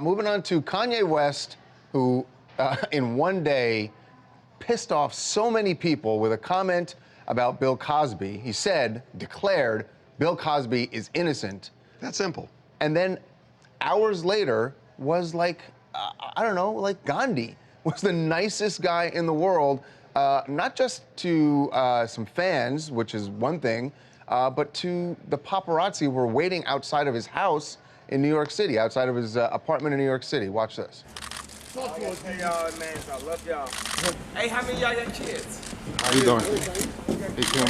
Moving on to Kanye West, who in one day pissed off so many people with a comment about Bill Cosby. He declared, Bill Cosby is innocent. That simple. And then hours later was like, I don't know, like Gandhi, was the nicest guy in the world, not just to some fans, which is one thing, but to the paparazzi who were waiting outside of his house in New York City, outside of his apartment in New York City. Watch this. Hey, y'all, man, I love y'all. Hey, how many of y'all got kids? How you doing? Hey, Kim.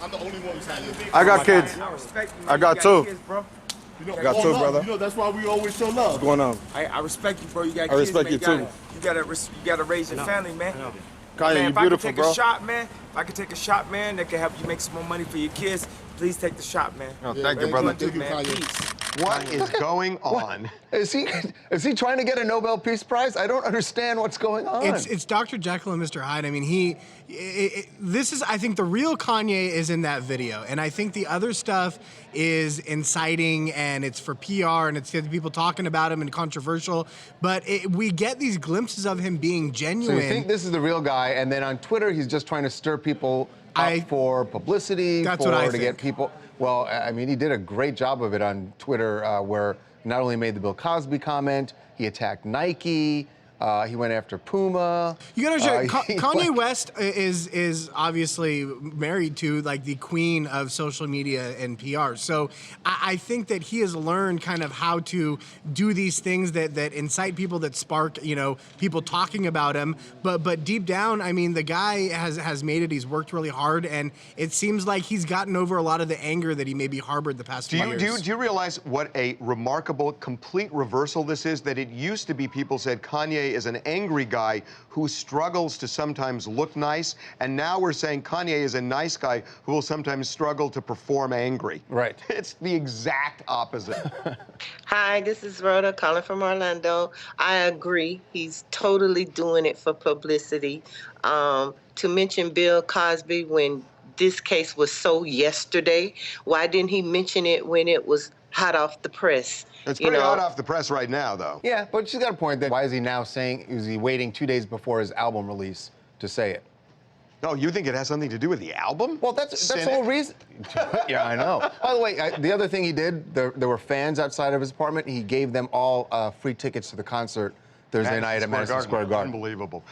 I'm the only one who's had it. I got kids. I respect you, man. I got You two. kids, bro. I got two, brother. You know, that's why we always show love. What's going on? I respect you, bro. You got kids, I respect man. you too. You gotta raise your family, man. Kanye, Man, you if I beautiful, could take bro. a shot, man, if I could take a shot, man, that can help you make some more money for your kids, please take the shot, man. Oh, thank you, brother. Thank you, man. Peace. What is going on? Is he trying to get a Nobel Peace Prize? I don't understand what's going on. It's Dr. Jekyll and Mr. Hyde. I mean, this is, I think the real Kanye is in that video. And I think the other stuff is inciting and it's for PR and it's people talking about him and controversial. But we get these glimpses of him being genuine. So you think this is the real guy, and then on Twitter he's just trying to stir people up for publicity, to get people. Well, I mean, he did a great job of it on Twitter, where he not only made the Bill Cosby comment, he attacked Nike. He went after Puma. You gotta show Kanye West is obviously married to like the queen of social media and PR. So I think that he has learned kind of how to do these things that incite people, that spark people talking about him. But deep down, I mean, the guy has made it. He's worked really hard, and it seems like he's gotten over a lot of the anger that he maybe harbored the past few years. Do you realize what a remarkable, complete reversal this is? That it used to be people said Kanye is an angry guy who struggles to sometimes look nice, and now we're saying Kanye is a nice guy who will sometimes struggle to perform angry. Right. It's the exact opposite. Hi, this is Rhoda calling from Orlando. I agree. He's totally doing it for publicity. To mention Bill Cosby when this case was so yesterday, why didn't he mention it when it was hot off the press? It's pretty hot off the press right now, though. Yeah, but she's got a point. That why is he now saying? Is he waiting 2 days before his album release to say it? No, you think it has something to do with the album? Well, that's the whole reason. Yeah, I know. By the way, the other thing he did, there were fans outside of his apartment. He gave them all free tickets to the concert Thursday night at Madison Square Garden. Unbelievable.